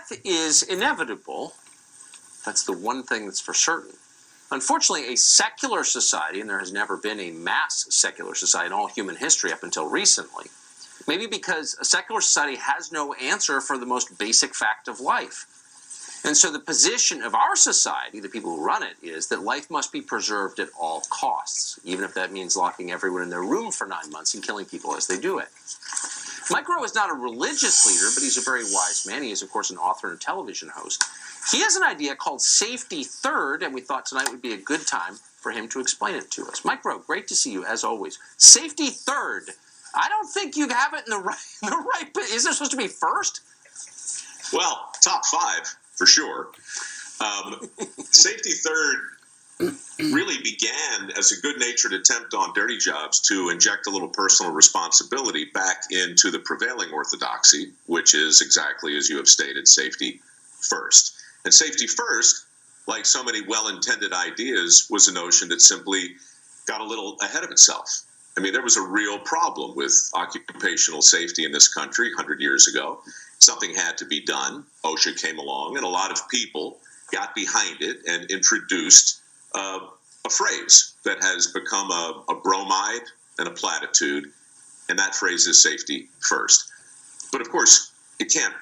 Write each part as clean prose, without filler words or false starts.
Death is inevitable. That's the one thing that's for certain. Unfortunately, a secular society, and there has never been a mass secular society in all human history up until recently, maybe because a secular society has no answer for the most basic fact of life. And so the position of our society, the people who run it, is that life must be preserved at all costs, even if that means locking everyone in their room for 9 months and killing people as they do it. Mike Rowe is not a religious leader, but he's a very wise man. He is, of course, an author and a television host. He has an idea called Safety Third, and we thought tonight would be a good time for him to explain it to us. Mike Rowe, great to see you, as always. Safety Third. I don't think you have it in the right, is it supposed to be first? Well, top 5. For sure. Safety Third really began as a good-natured attempt on dirty jobs to inject a little personal responsibility back into the prevailing orthodoxy, which is exactly as you have stated, safety first. And safety first, like so many well-intended ideas, was a notion that simply got a little ahead of itself. I mean, there was a real problem with occupational safety in this country 100 years ago. Something had to be done. OSHA came along, and a lot of people got behind it and introduced a phrase that has become a bromide and a platitude, and that phrase is safety first. But of course, it can't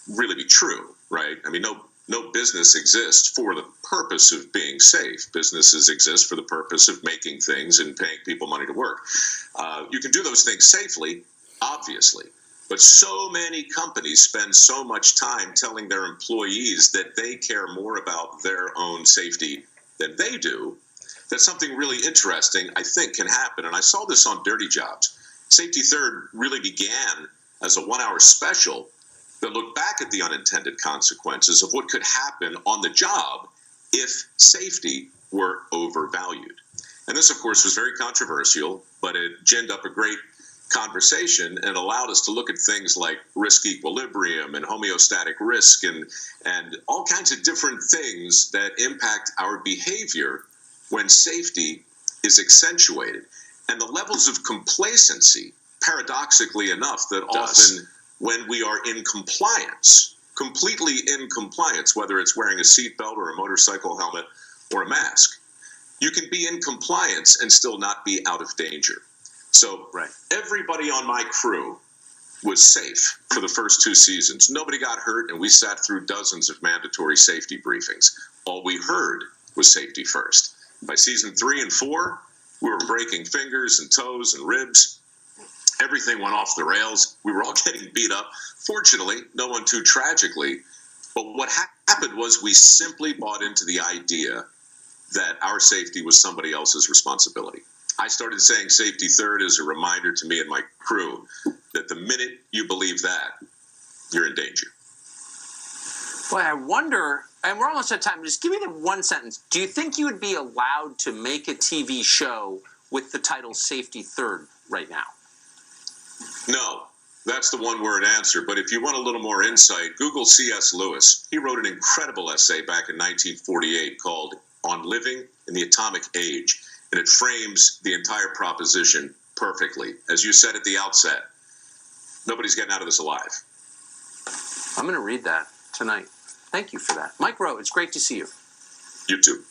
really be true, right? I mean, no business exists for the purpose of being safe. Businesses exist for the purpose of making things and paying people money to work. You can do those things safely, obviously. But so many companies spend so much time telling their employees that they care more about their own safety than they do, that something really interesting, I think, can happen. And I saw this on Dirty Jobs. Safety Third really began as a 1-hour special that looked back at the unintended consequences of what could happen on the job if safety were overvalued. And this, of course, was very controversial, but it ginned up a great conversation and allowed us to look at things like risk equilibrium and homeostatic risk and all kinds of different things that impact our behavior when safety is accentuated. And the levels of complacency, paradoxically enough, that often when we are in compliance, completely in compliance, whether it's wearing a seatbelt or a motorcycle helmet or a mask, you can be in compliance and still not be out of danger. So everybody on my crew was safe for the first 2 seasons. Nobody got hurt, and we sat through dozens of mandatory safety briefings. All we heard was safety first. By season 3 and 4, we were breaking fingers and toes and ribs. Everything went off the rails. We were all getting beat up. Fortunately, no one too tragically. But what happened was we simply bought into the idea that our safety was somebody else's responsibility. I started saying safety third as a reminder to me and my crew that the minute you believe that, you're in danger. Boy, I wonder, and we're almost out of time, just give me the one sentence. Do you think you would be allowed to make a TV show with the title Safety Third right now? No, that's the one-word answer. But if you want a little more insight, Google C.S. Lewis. He wrote an incredible essay back in 1948 called On Living in the Atomic Age. And it frames the entire proposition perfectly. As you said at the outset, nobody's getting out of this alive. I'm going to read that tonight. Thank you for that. Mike Rowe, it's great to see you. You too.